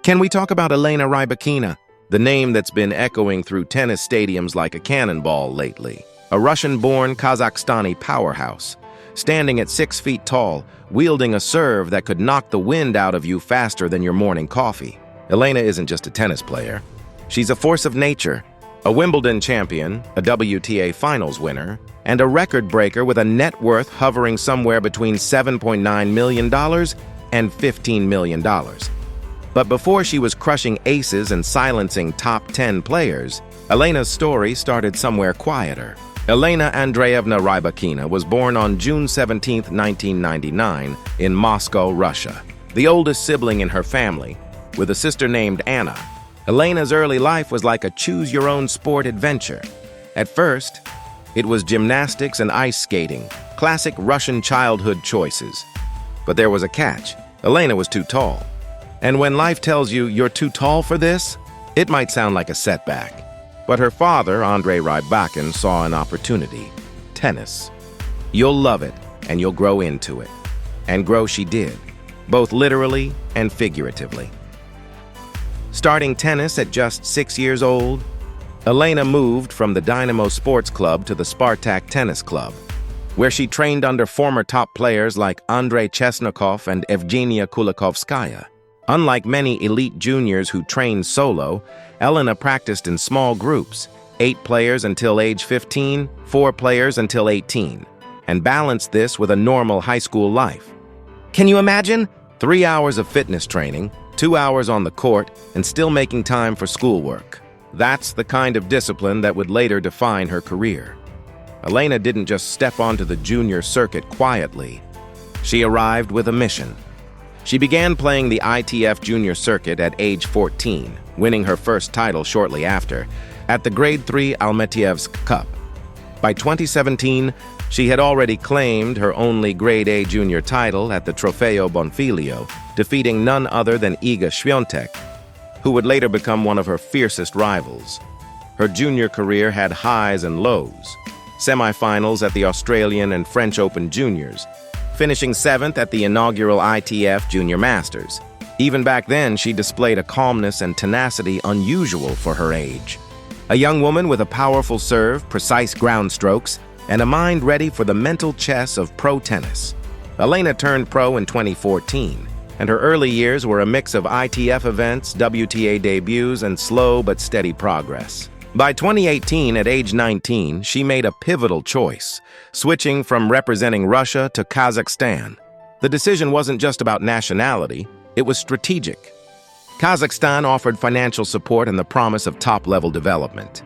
Can we talk about Elena Rybakina, the name that's been echoing through tennis stadiums like a cannonball lately? A Russian-born Kazakhstani powerhouse, standing at 6 feet tall, wielding a serve that could knock the wind out of you faster than your morning coffee. Elena isn't just a tennis player. She's a force of nature, a Wimbledon champion, a WTA Finals winner, and a record breaker with a net worth hovering somewhere between $7.9 million and $15 million. But before she was crushing aces and silencing top 10 players, Elena's story started somewhere quieter. Elena Andreyevna Rybakina was born on June 17, 1999, in Moscow, Russia, the oldest sibling in her family, with a sister named Anna. Elena's early life was like a choose-your-own-sport adventure. At first, it was gymnastics and ice skating, classic Russian childhood choices. But there was a catch. Elena was too tall. And when life tells you you're too tall for this, it might sound like a setback. But her father, Andrei Rybakina, saw an opportunity. Tennis. You'll love it, and you'll grow into it. And grow she did, both literally and figuratively. Starting tennis at just 6 years old, Elena moved from the Dynamo Sports Club to the Spartak Tennis Club, where she trained under former top players like Andrei Chesnokov and Evgenia Kulikovskaya. Unlike many elite juniors who trained solo, Elena practiced in small groups, 8 players until age 15, 4 players until 18, and balanced this with a normal high school life. Can you imagine? 3 hours of fitness training, 2 hours on the court, and still making time for schoolwork. That's the kind of discipline that would later define her career. Elena didn't just step onto the junior circuit quietly. She arrived with a mission. She began playing the ITF Junior Circuit at age 14, winning her first title shortly after, at the Grade 3 Almetievsk Cup. By 2017, she had already claimed her only Grade A junior title at the Trofeo Bonfiglio, defeating none other than Iga Swiatek, who would later become one of her fiercest rivals. Her junior career had highs and lows. Semifinals at the Australian and French Open Juniors, finishing 7th at the inaugural ITF Junior Masters. Even back then, she displayed a calmness and tenacity unusual for her age. A young woman with a powerful serve, precise ground strokes, and a mind ready for the mental chess of pro tennis. Elena turned pro in 2014, and her early years were a mix of ITF events, WTA debuts, and slow but steady progress. By 2018, at age 19, she made a pivotal choice, switching from representing Russia to Kazakhstan. The decision wasn't just about nationality, it was strategic. Kazakhstan offered financial support and the promise of top-level development.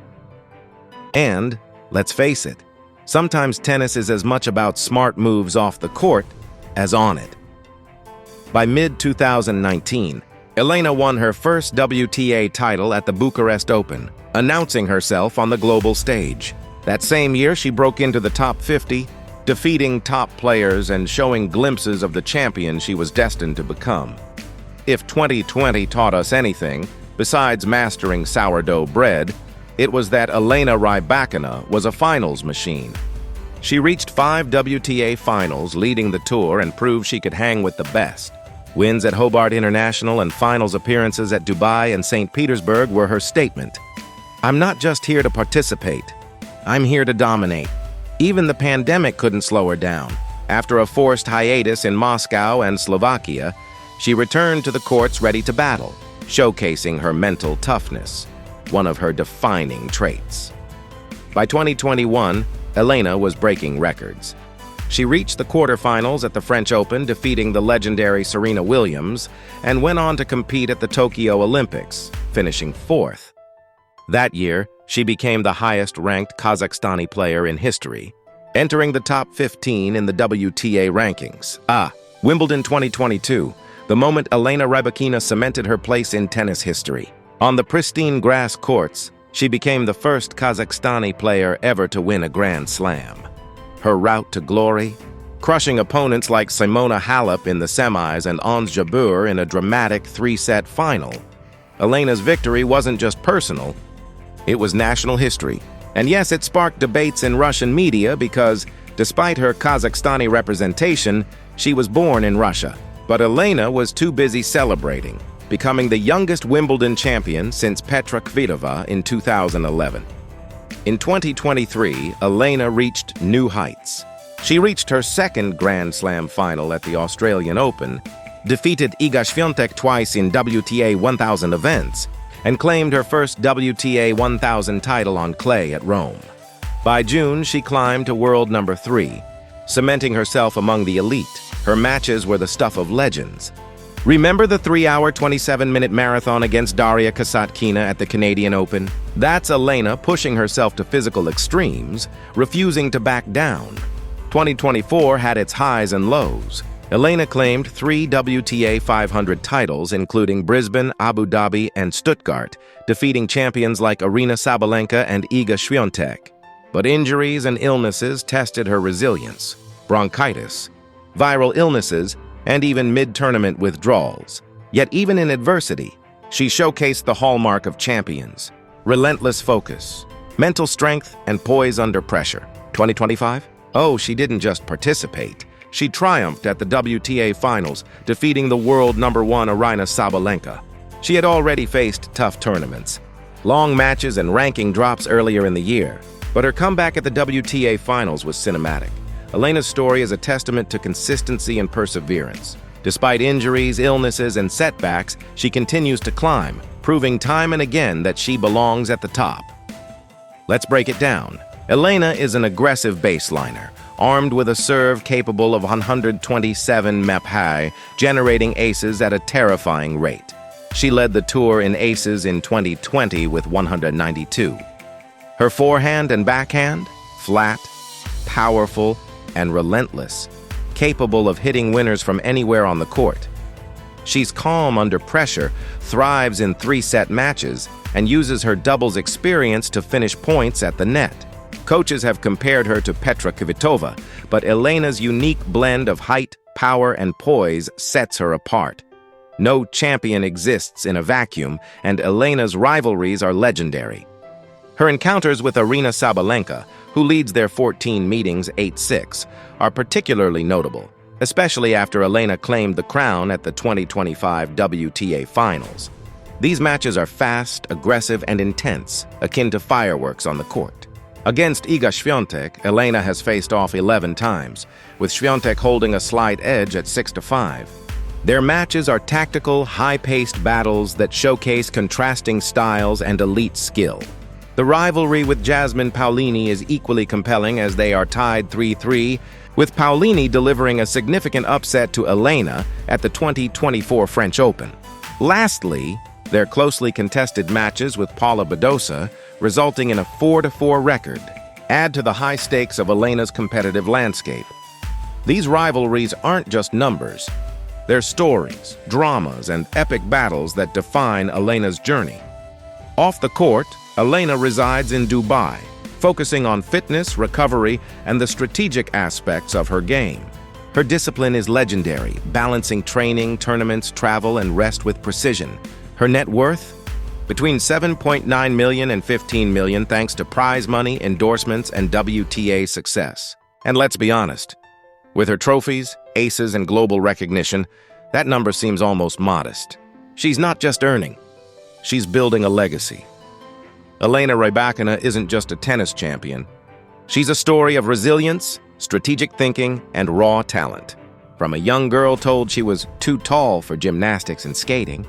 And, let's face it, sometimes tennis is as much about smart moves off the court as on it. By mid-2019, Elena won her first WTA title at the Bucharest Open, announcing herself on the global stage. That same year, she broke into the top 50, defeating top players and showing glimpses of the champion she was destined to become. If 2020 taught us anything, besides mastering sourdough bread, it was that Elena Rybakina was a finals machine. She reached 5 WTA finals, leading the tour, and proved she could hang with the best. Wins at Hobart International and finals appearances at Dubai and St. Petersburg were her statement. I'm not just here to participate. I'm here to dominate. Even the pandemic couldn't slow her down. After a forced hiatus in Moscow and Slovakia, she returned to the courts ready to battle, showcasing her mental toughness, one of her defining traits. By 2021, Elena was breaking records. She reached the quarterfinals at the French Open, defeating the legendary Serena Williams, and went on to compete at the Tokyo Olympics, finishing 4th. That year, she became the highest-ranked Kazakhstani player in history, entering the top 15 in the WTA rankings. Wimbledon 2022, the moment Elena Rybakina cemented her place in tennis history. On the pristine grass courts, she became the first Kazakhstani player ever to win a Grand Slam. Her route to glory, crushing opponents like Simona Halep in the semis and Ons Jabeur in a dramatic 3-set final. Elena's victory wasn't just personal, it was national history. And yes, it sparked debates in Russian media because, despite her Kazakhstani representation, she was born in Russia. But Elena was too busy celebrating. becoming the youngest Wimbledon champion since Petra Kvitova in 2011. In 2023, Elena reached new heights. She reached her second Grand Slam final at the Australian Open, defeated Iga Swiatek twice in WTA 1000 events, and claimed her first WTA 1000 title on clay at Rome. By June, she climbed to world number 3, cementing herself among the elite. Her matches were the stuff of legends. Remember the 3-hour, 27-minute marathon against Daria Kasatkina at the Canadian Open? That's Elena pushing herself to physical extremes, refusing to back down. 2024 had its highs and lows. Elena claimed 3 WTA 500 titles, including Brisbane, Abu Dhabi, and Stuttgart, defeating champions like Aryna Sabalenka and Iga Swiatek. But injuries and illnesses tested her resilience. Bronchitis, viral illnesses, and even mid-tournament withdrawals. Yet even in adversity, she showcased the hallmark of champions: relentless focus, mental strength, and poise under pressure. 2025? Oh, she didn't just participate. She triumphed at the WTA Finals, defeating the world number 1 Aryna Sabalenka. She had already faced tough tournaments, long matches and ranking drops earlier in the year, but her comeback at the WTA Finals was cinematic. Elena's story is a testament to consistency and perseverance. Despite injuries, illnesses, and setbacks, she continues to climb, proving time and again that she belongs at the top. Let's break it down. Elena is an aggressive baseliner, armed with a serve capable of 127 mep high, generating aces at a terrifying rate. She led the tour in aces in 2020 with 192. Her forehand and backhand? Flat, powerful, and relentless, capable of hitting winners from anywhere on the court. She's calm under pressure, thrives in 3-set matches, and uses her doubles experience to finish points at the net. Coaches have compared her to Petra Kvitova, but Elena's unique blend of height, power, and poise sets her apart. No champion exists in a vacuum, and Elena's rivalries are legendary. Her encounters with Aryna Sabalenka, who leads their 14 meetings 8-6, are particularly notable, especially after Elena claimed the crown at the 2025 WTA Finals. These matches are fast, aggressive, and intense, akin to fireworks on the court. Against Iga Swiatek, Elena has faced off 11 times, with Swiatek holding a slight edge at 6-5. Their matches are tactical, high-paced battles that showcase contrasting styles and elite skill. The rivalry with Jasmine Paolini is equally compelling as they are tied 3-3, with Paolini delivering a significant upset to Elena at the 2024 French Open. Lastly, their closely contested matches with Paula Badosa, resulting in a 4-4 record, add to the high stakes of Elena's competitive landscape. These rivalries aren't just numbers. They're stories, dramas, and epic battles that define Elena's journey. Off the court, Elena resides in Dubai, focusing on fitness, recovery, and the strategic aspects of her game. Her discipline is legendary, balancing training, tournaments, travel, and rest with precision. Her net worth? Between $7.9 million and $15 million thanks to prize money, endorsements, and WTA success. And let's be honest, with her trophies, aces, and global recognition, that number seems almost modest. She's not just earning, she's building a legacy. Elena Rybakina isn't just a tennis champion. She's a story of resilience, strategic thinking, and raw talent. From a young girl told she was too tall for gymnastics and skating,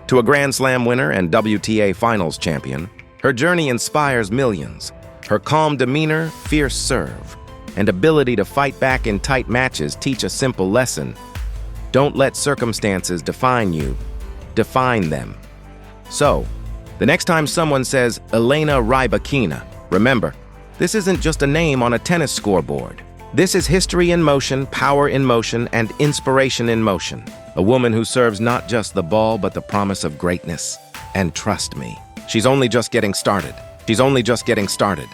to a Grand Slam winner and WTA Finals champion, her journey inspires millions. Her calm demeanor, fierce serve, and ability to fight back in tight matches teach a simple lesson. Don't let circumstances define you. Define them. So, the next time someone says Elena Rybakina, remember, this isn't just a name on a tennis scoreboard. This is history in motion, power in motion, and inspiration in motion. A woman who serves not just the ball, but the promise of greatness. And trust me, she's only just getting started. She's only just getting started.